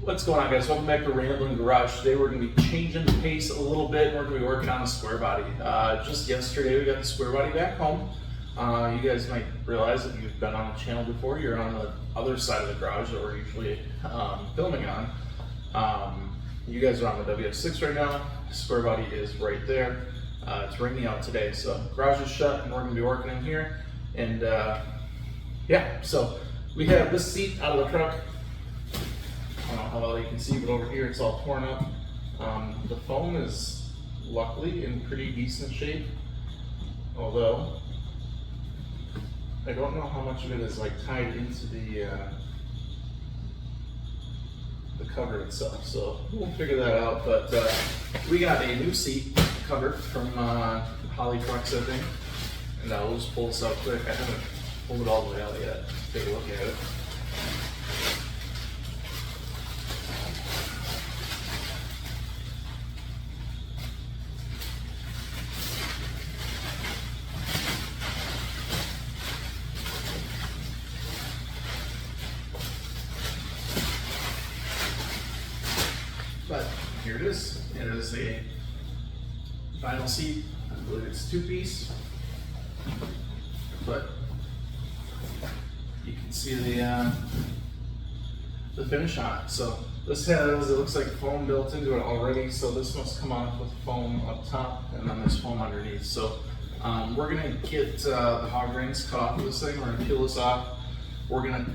What's going on, guys? Welcome back to Rambling Garage. Today we're going to be changing the pace a little bit. We're going to be working on the square body. Just yesterday we got the square body back home. You guys might realize that you've been on the channel before. You're on the other side of the garage that we're usually filming on. You guys are on the WS6 right now. The square body is right there. It's raining out today, so garage is shut and we're going to be working in here. And yeah, so we have this seat out of the truck. I don't know how well you can see, but over here it's all torn up. The foam is luckily in pretty decent shape, although I don't know how much of it is like tied into the cover itself, so we'll figure that out. But we got a new seat cover from Holly Trucks, I think, and we'll just pull this out quick. I haven't pulled it all the way out yet. Take a look at it. But here it is. It is a vinyl seat. I believe it's 2-piece. But you can see the finish on it. So this has, it looks like foam built into it already. So this must come off with foam up top, and then there's foam underneath. So we're gonna get the hog rings cut off of this thing. We're gonna peel this off. We're gonna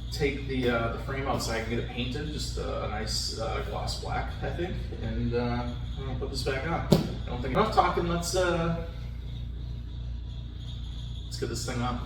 take the frame outside and get it painted, just a nice gloss black, I think, and I'm gonna put this back on. I don't think enough talking. Let's get this thing on.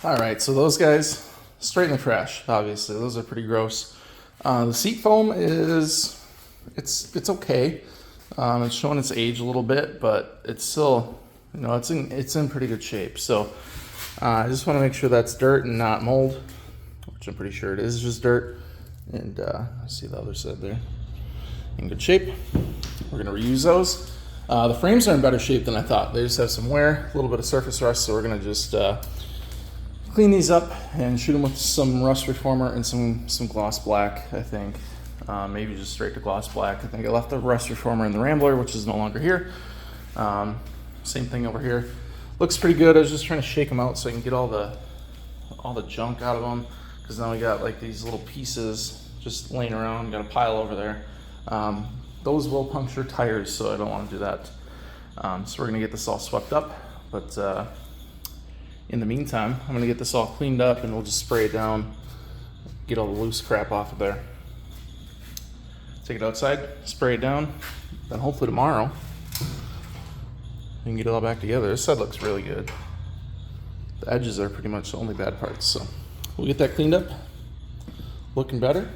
All right, so those guys, straight in the trash, obviously. Those are pretty gross. The seat foam is, it's okay. It's showing its age a little bit, but it's still, you know, it's in pretty good shape. So I just want to make sure that's dirt and not mold, which I'm pretty sure it is just dirt. And see the other side there, in good shape. We're gonna reuse those. The frames are in better shape than I thought. They just have some wear, a little bit of surface rust, so we're gonna just clean these up and shoot them with some rust reformer and some gloss black, I think. Maybe just straight to gloss black. I think I left the rust reformer in the Rambler, which is no longer here. Same thing over here. Looks pretty good. I was just trying to shake them out so I can get all the junk out of them, because now we got like these little pieces just laying around. Got a pile over there. Those will puncture tires, so I don't want to do that. So we're gonna get this all swept up, but in the meantime, I'm gonna get this all cleaned up and we'll just spray it down, get all the loose crap off of there. Take it outside, spray it down, then hopefully tomorrow we can get it all back together. This side looks really good. The edges are pretty much the only bad parts, so we'll get that cleaned up, looking better,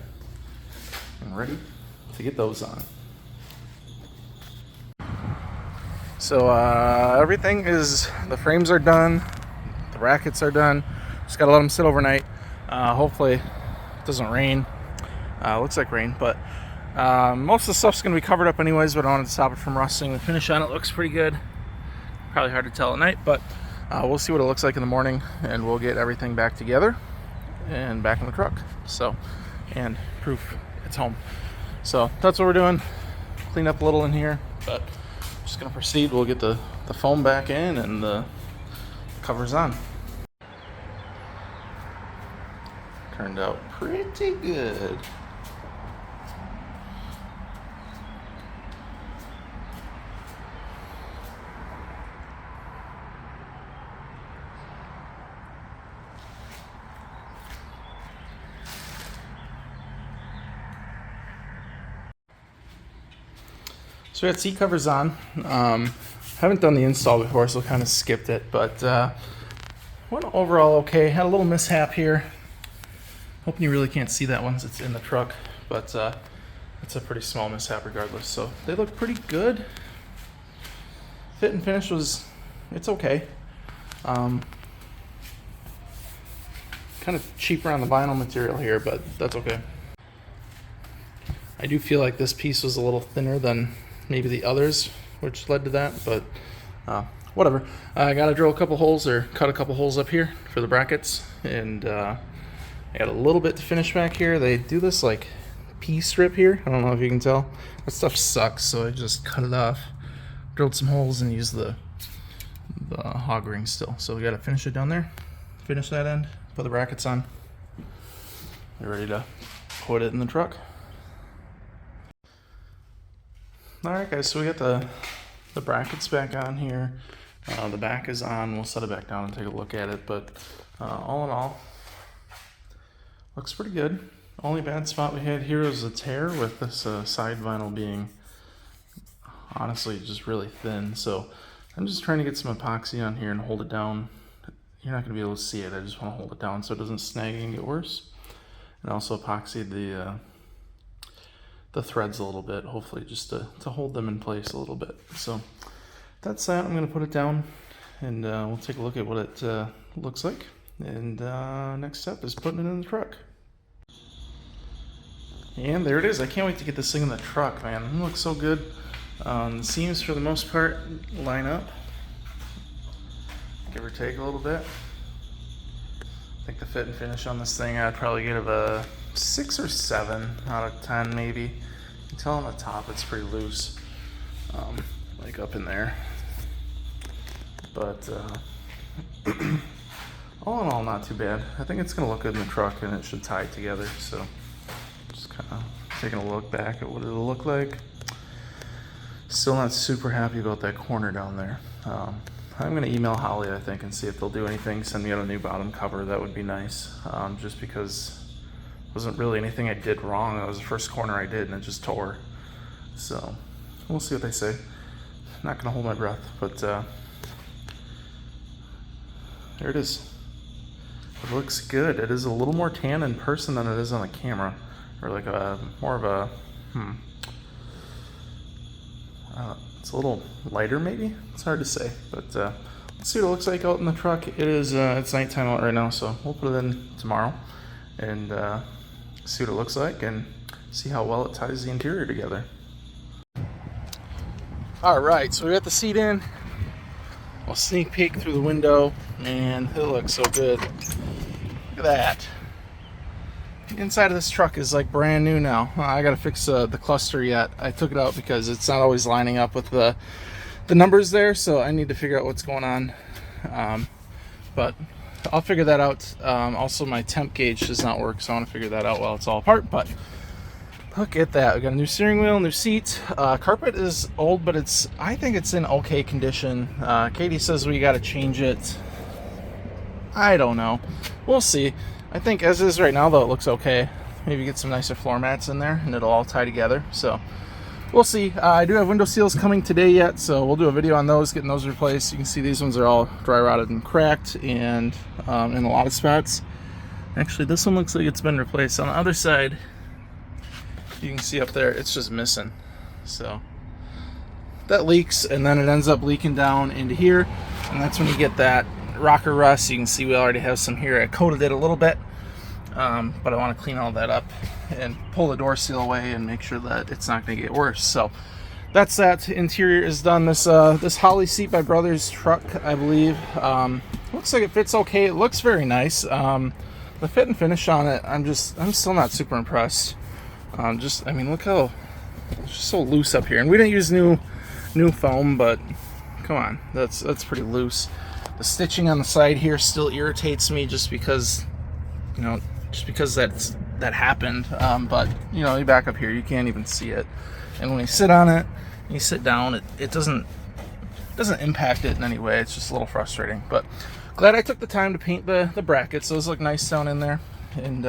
and ready to get those on. So everything is, the frames are done, the brackets are done. Just gotta let them sit overnight. Hopefully it doesn't rain. Looks like rain, but most of the stuff's gonna be covered up anyways, but I wanted to stop it from rusting. The finish on it looks pretty good. Probably hard to tell at night, but we'll see what it looks like in the morning, and we'll get everything back together and back in the truck. So, and proof it's home. So that's what we're doing. Clean up a little in here, but just gonna proceed. We'll get the foam back in and the covers on. Turned out pretty good. So we got seat covers on. Haven't done the install before, so kind of skipped it, but went overall okay. Had a little mishap here. Hoping you really can't see that once it's in the truck, but it's a pretty small mishap regardless. So they look pretty good. Fit and finish it's okay. Kind of cheaper on the vinyl material here, but that's okay. I do feel like this piece was a little thinner than maybe the others, which led to that, but whatever. I gotta drill a couple holes, or cut a couple holes up here for the brackets, and I got a little bit to finish back here. They do this like P-strip here. I don't know if you can tell. That stuff sucks, so I just cut it off, drilled some holes, and used the hog ring still. So we gotta finish it down there, finish that end, put the brackets on. We're ready to put it in the truck. Alright guys, so we got the brackets back on here. The back is on. We'll set it back down and take a look at it, but all in all, looks pretty good. Only bad spot we had here is a tear with this side vinyl being honestly just really thin. So I'm just trying to get some epoxy on here and hold it down. You're not going to be able to see it. I just want to hold it down so it doesn't snag and get worse. And also epoxied the threads a little bit, hopefully just to hold them in place a little bit. So that's that. I'm going to put it down, and we'll take a look at what it looks like. And next step is putting it in the truck. And there it is. I can't wait to get this thing in the truck, man. It looks so good. The seams, for the most part, line up, give or take a little bit. I think the fit and finish on this thing, I'd probably give a 6 or 7 out of 10 maybe. You can tell on the top it's pretty loose, like up in there. But all in all, not too bad. I think it's gonna look good in the truck, and it should tie it together. So just kind of taking a look back at what it'll look like. Still not super happy about that corner down there. I'm gonna email Holly, I think, and see if they'll do anything. Send me out a new bottom cover. That would be nice. Just because it wasn't really anything I did wrong. That was the first corner I did, and it just tore. So we'll see what they say. Not gonna hold my breath, but there it is. It looks good. It is a little more tan in person than it is on the camera, or like a more of a it's a little lighter maybe. It's hard to say, but let's see what it looks like out in the truck. It is it's nighttime out right now, so we'll put it in tomorrow and see what it looks like and see how well it ties the interior together. All right, so we got the seat in. I'll sneak peek through the window, and it looks so good. Look at that. The inside of this truck is like brand new now. I gotta fix the cluster yet. I took it out because it's not always lining up with the numbers there, so I need to figure out what's going on. But I'll figure that out. Also, my temp gauge does not work, so I want to figure that out while it's all apart. But look at that. We got a new steering wheel, new seat. Carpet is old, but I think it's in okay condition. Katie says we got to change it I don't know. We'll see. I think as is right now, though, it looks okay. Maybe get some nicer floor mats in there, and it'll all tie together. So we'll see. I do have window seals coming today yet, so we'll do a video on those, getting those replaced. You can see these ones are all dry rotted and cracked, and in a lot of spots. Actually, this one looks like it's been replaced. On the other side, you can see up there, it's just missing. So that leaks, and then it ends up leaking down into here, and that's when you get that rocker rust. You can see we already have some here. I coated it a little bit, but I want to clean all that up and pull the door seal away and make sure that it's not going to get worse. So that's that. Interior is done. This Holly seat by Brothers truck, I believe, looks like it fits okay. It looks very nice. The fit and finish on it, I'm still not super impressed. I mean, look how it's just so loose up here. And we didn't use new foam, but come on, that's pretty loose. The stitching on the side here still irritates me, just because that happened. But you know, you back up here, you can't even see it. And when you sit on it, you sit down, it doesn't impact it in any way. It's just a little frustrating. But glad I took the time to paint the brackets. Those look nice down in there. And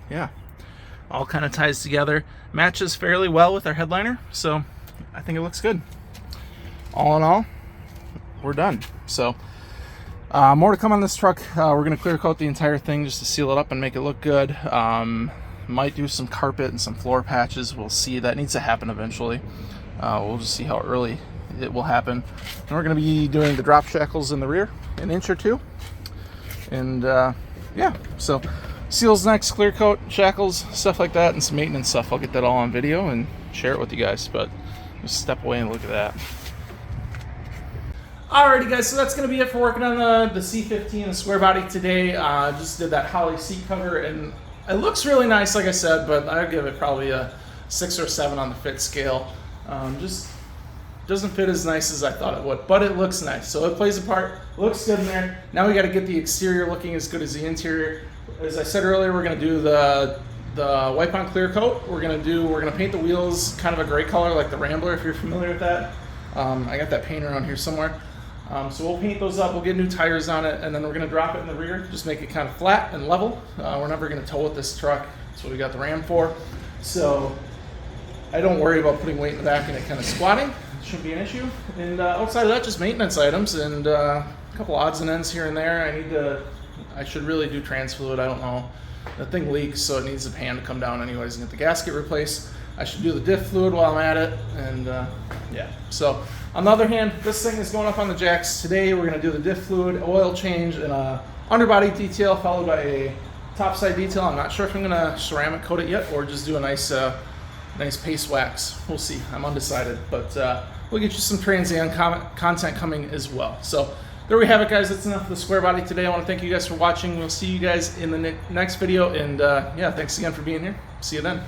yeah, all kind of ties together. Matches fairly well with our headliner, so I think it looks good. All in all, we're done. So more to come on this truck. We're going to clear coat the entire thing just to seal it up and make it look good. Might do some carpet and some floor patches. We'll see. That needs to happen eventually. We'll just see how early it will happen. And we're going to be doing the drop shackles in the rear, an inch or two. And yeah, so seals next, clear coat, shackles, stuff like that, and some maintenance stuff. I'll get that all on video and share it with you guys. But just step away and look at that. Alrighty guys, so that's going to be it for working on the C15, the square body today. Just did that Holly seat cover, and it looks really nice, like I said, but I'd give it probably a 6 or 7 on the fit scale. Just doesn't fit as nice as I thought it would, but it looks nice. So it plays a part, looks good in there. Now we got to get the exterior looking as good as the interior. As I said earlier, we're going to do the wipe on clear coat. We're going to paint the wheels kind of a gray color like the Rambler, if you're familiar with that. I got that paint around here somewhere. So we'll paint those up, we'll get new tires on it, and then we're going to drop it in the rear, just make it kind of flat and level. We're never going to tow with this truck. That's what we got the Ram for. So I don't worry about putting weight in the back and it kind of squatting. It shouldn't be an issue. And outside of that, just maintenance items and a couple odds and ends here and there. I should really do trans fluid, I don't know. The thing leaks, so it needs the pan to come down anyways and get the gasket replaced. I should do the diff fluid while I'm at it, and yeah. So on the other hand, this thing is going up on the jacks today. We're going to do the diff fluid, oil change, and a underbody detail followed by a topside detail. I'm not sure if I'm going to ceramic coat it yet or just do a nice paste wax. We'll see. I'm undecided, but we'll get you some Trans Am content coming as well. So there we have it, guys. That's enough of the square body today. I want to thank you guys for watching. We'll see you guys in the next video, and yeah, thanks again for being here. See you then.